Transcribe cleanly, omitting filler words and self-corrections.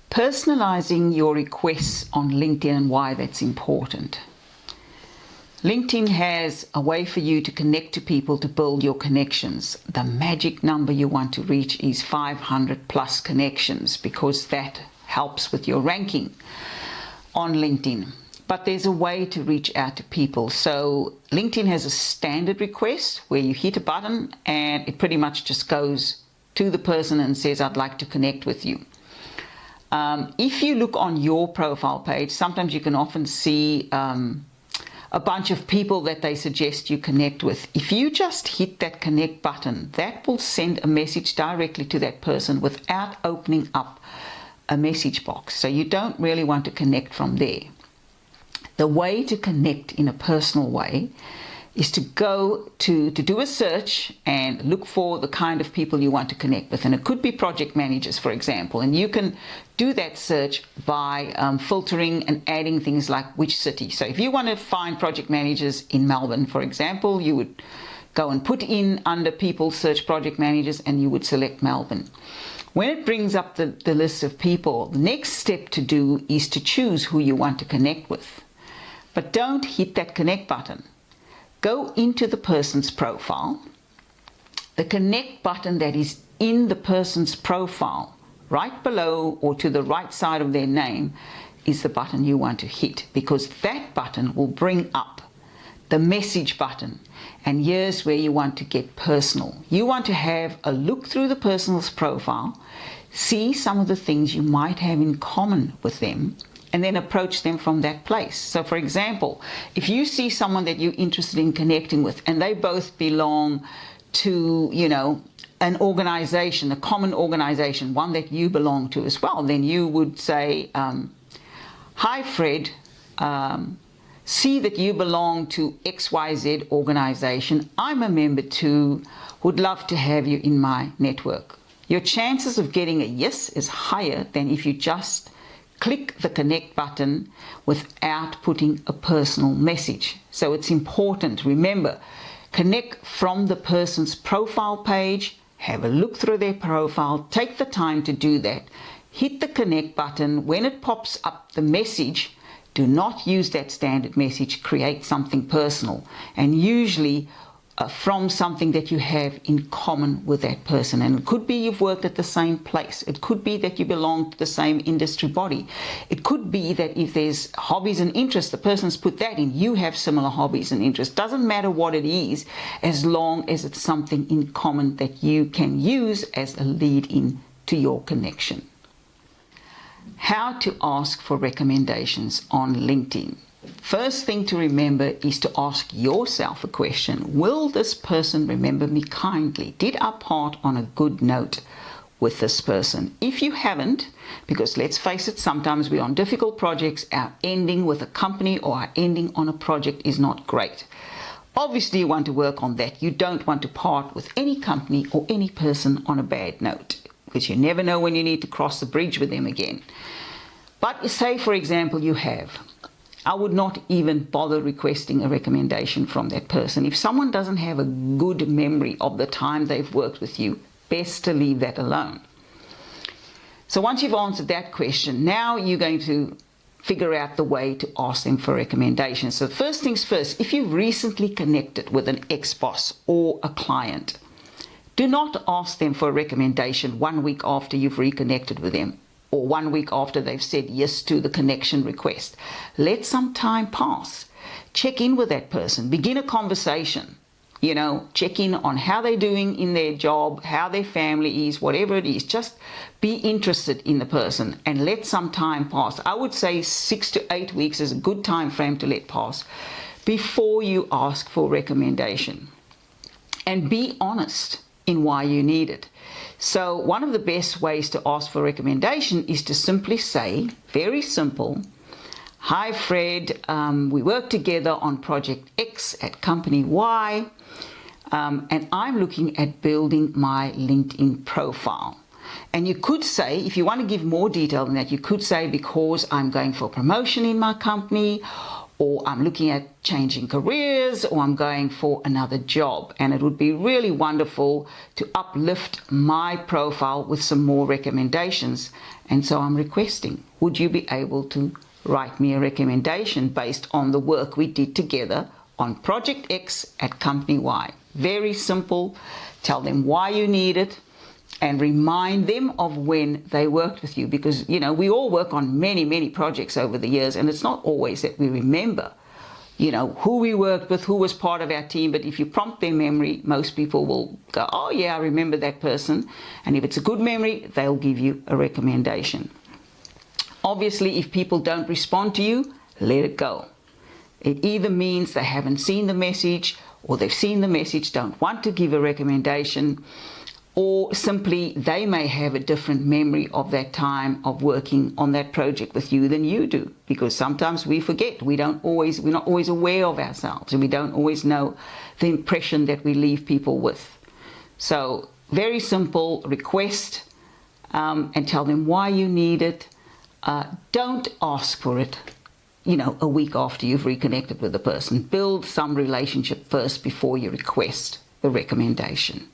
Personalizing your requests on LinkedIn and why that's important. LinkedIn has a way for you to connect to people to build your connections. The magic number you want to reach is 500 plus connections because that helps with your ranking on LinkedIn. But there's a way to reach out to people. So LinkedIn has a standard request where you hit a button and it pretty much just goes to the person and says, I'd like to connect with you. If you look on your profile page, sometimes you can often see a bunch of people that they suggest you connect with. If you just hit that connect button, that will send a message directly to that person without opening up a message box. So you don't really want to connect from there. The way to connect in a personal way is to go to do a search and look for the kind of people you want to connect with. And it could be project managers, for example. And you can do that search by filtering and adding things like which city. So if you want to find project managers in Melbourne, for example, you would go and put in under people, search project managers, and you would select Melbourne. When it brings up the list of people, the next step to do is to choose who you want to connect with. But don't hit that connect button. Go into the person's profile. The connect button that is in the person's profile, right below or to the right side of their name, is the button you want to hit, because that button will bring up the message button. And here's where you want to get personal. You want to have a look through the person's profile, see some of the things you might have in common with them, and then approach them from that place. So for example, if you see someone that you're interested in connecting with and they both belong to, an organization, a common organization, one that you belong to as well, then you would say, hi Fred, see that you belong to XYZ organization. I'm a member too, would love to have you in my network. Your chances of getting a yes is higher than if you just click the connect button without putting a personal message. So it's important, remember, connect from the person's profile page, have a look through their profile, take the time to do that. Hit the connect button. When it pops up the message, do not use that standard message, create something personal, and usually from something that you have in common with that person. And it could be you've worked at the same place. It could be that you belong to the same industry body. It could be that if there's hobbies and interests, the person's put that in. You have similar hobbies and interests. Doesn't matter what it is, as long as it's something in common that you can use as a lead in to your connection. How to ask for recommendations on LinkedIn. First thing to remember is to ask yourself a question. Will this person remember me kindly? Did I part on a good note with this person? If you haven't, because let's face it, sometimes we're on difficult projects, our ending with a company or our ending on a project is not great. Obviously you want to work on that. You don't want to part with any company or any person on a bad note, because you never know when you need to cross the bridge with them again. But say, for example, you have. I would not even bother requesting a recommendation from that person. If someone doesn't have a good memory of the time they've worked with you, best to leave that alone. So once you've answered that question, now you're going to figure out the way to ask them for recommendations. So first things first, if you've recently connected with an ex-boss or a client, do not ask them for a recommendation 1 week after you've reconnected with them, or 1 week after they've said yes to the connection request. Let some time pass. Check in with that person. Begin a conversation. Check in on how they're doing in their job, how their family is, whatever it is. Just be interested in the person and let some time pass. I would say 6 to 8 weeks is a good time frame to let pass before you ask for recommendation. And be honest in why you need it. So one of the best ways to ask for recommendation is to simply say, very simple, hi Fred, we work together on project X at company Y, and I'm looking at building my LinkedIn profile. And you could say, if you want to give more detail than that, you could say, because I'm going for promotion in my company, or I'm looking at changing careers, or I'm going for another job. And it would be really wonderful to uplift my profile with some more recommendations. And so I'm requesting, would you be able to write me a recommendation based on the work we did together on Project X at Company Y? Very simple. Tell them why you need it and remind them of when they worked with you, because we all work on many projects over the years, and it's not always that we remember who we worked with, who was part of our team. But if you prompt their memory, most people will go, oh yeah, I remember that person. And if it's a good memory, they'll give you a recommendation. Obviously, if people don't respond to you, let it go. It either means they haven't seen the message, or they've seen the message, don't want to give a recommendation, or simply they may have a different memory of that time of working on that project with you than you do, because sometimes we forget. We're not always aware of ourselves, and we don't always know the impression that we leave people with. So very simple, request and tell them why you need it. Don't ask for it a week after you've reconnected with the person. Build some relationship first before you request the recommendation.